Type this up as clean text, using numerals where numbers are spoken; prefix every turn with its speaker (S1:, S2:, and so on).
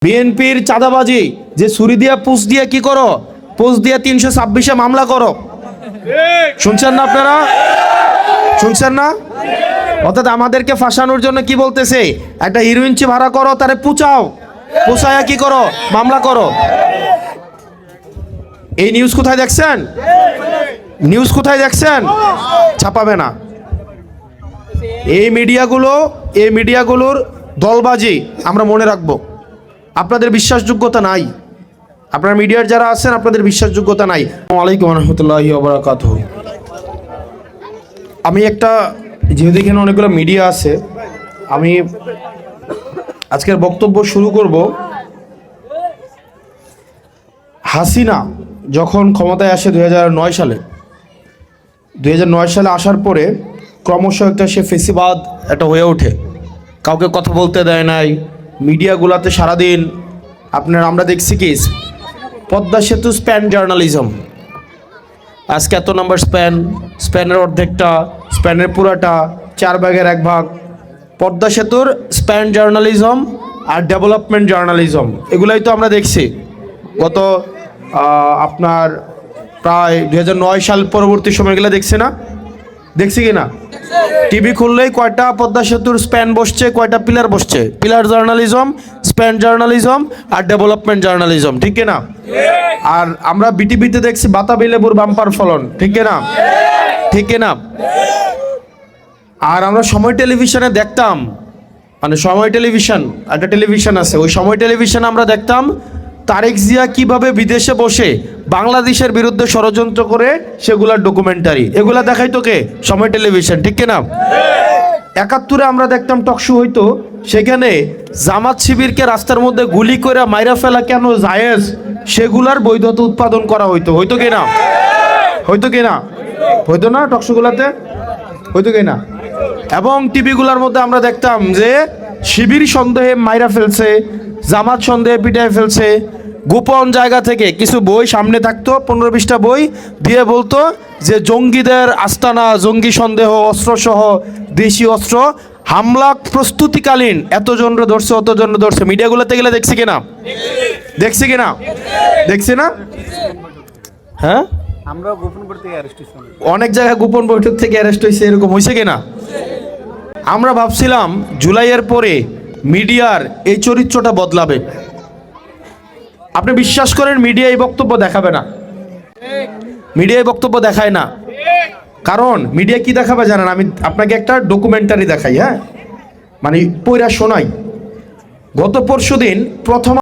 S1: বিএনপির চাঁদাবাজি যে ছুরি দিয়া পুষ দিয়ে কি করো, পুষ দিয়ে 326-এ মামলা করো। শুনছেন না আপনারা? শুনছেন না? অর্থাৎ আমাদেরকে ফাঁসানোর জন্য কি বলতেছে, একটা হিরোইনচি ভাড়া করো, তারে পুচাও, পুষায়া কি করো, মামলা করো। এই নিউজ কোথায় দেখছেন? নিউজ কোথায় দেখছেন? ছাপাবে না। এই মিডিয়াগুলোর দলবাজি আমরা মনে রাখবো। আপনাদের বিশ্বাসযোগ্যতা নাই, আপনার মিডিয়ার যারা আছেন আপনাদের বিশ্বাসযোগ্যতা নাই। আসসালামু আলাইকুম ওয়া রাহমাতুল্লাহি ওয়া বারাকাতুহু। আমি যেহেতু এখানে অনেকগুলো মিডিয়া আছে, আমি আজকের বক্তব্য শুরু করব। হাসিনা যখন ক্ষমতায় আসে 2009 সালে, 2009 সালে আসার পরে ক্রমশ সে ফেসিবাদ হয়ে ওঠে। কাউকে কথা বলতে দেয় নাই। মিডিয়াগুলোতে সারাদিন আমরা দেখছি কি, পদ্মা সেতু স্প্যান জার্নালিজম। আজকে এত নম্বর স্প্যানের অর্ধেকটা, স্প্যানের পুরাটা, 4 ভাগের 1 ভাগ। পদ্মা সেতুর স্প্যান জার্নালিজম আর ডেভেলপমেন্ট জার্নালিজম, এগুলাই তো আমরা দেখছি গত আপনার প্রায় 2009 সাল পরবর্তী সময়গুলো দেখছি না, দেখছি কি না? টিভি খুললেই কয়টা পদ্মা সেতুর স্প্যান বসছে, কয়টা পিলার বসছে। পিলার জার্নালিজম, স্প্যান জার্নালিজম আর ডেভেলপমেন্ট জার্নালিজম, ঠিক না? আর আমরা বিটিভিতে দেখছি বাতাবি লেবুর বাম্পার ফলন, ঠিক না? ঠিক না? আর আমরা সময় টেলিভিশনে দেখতাম, সময় টেলিভিশন, একটা টেলিভিশন আছে, ওই সময় টেলিভিশনে আমরা দেখতাম তারেক জিয়া কিভাবে বিদেশে বসে বাংলাদেশের বিরুদ্ধে ষড়যন্ত্র করে সেগুলার ডকুমেন্টারি, এগুলা দেখাইতো কে? সময় টেলিভিশন, ঠিক না? 71-এ আমরা দেখতাম টকশো হইতো, সেখানে জামাত শিবিরকে রাস্তার মধ্যে গুলি করে মাইরা ফেলা কেন জায়েজ, সেগুলার বৈধতা উৎপাদন করা হইতো কি না? হইতো কি না? হইতো না? টকশোগুলাতে হইতো কি না? এবং টিভিগুলোর মধ্যে আমরা দেখতাম যে শিবির সন্দেহে মাইরা ফেলছে, জামাত সন্দেহে পিটায় ফেলছে। গোপন জায়গা থেকে কিছু বই সামনে থাকতো, 15-20টা বই দিয়ে বলতো যে জঙ্গিদের আস্তানা, জঙ্গি সন্দেহ, অস্ত্রসহ দেশি অস্ত্র, হামলা প্রস্তুতিকালীন এতজন ধরছে, অতজন ধরছে। মিডিয়াগুলোতে গেলে দেখছি কিনা? দেখছি কিনা? দেখছি না? হ্যাঁ, আমরা গোপন বৈঠক থেকে অ্যারেস্ট হইছি, অনেক জায়গায় গোপন বৈঠক থেকে অ্যারেস্ট হয়েছে, এরকম হয়েছে কিনা? আমরা ভাবছিলাম জুলাইয়ের পরে মিডিয়ার এই চরিত্রটা বদলাবে। আপনি বিশ্বাস করেন, মিডিয়া এই বক্তব্য দেখাবে না। মিডিয়া এই বক্তব্য দেখায় না, কারণ মিডিয়া কি দেখাবে জানেন? আমি আপনাকে একটা ডকুমেন্টারি দেখাই, হ্যাঁ, পয়রা শোনাই। গত পরশুদিন প্রথম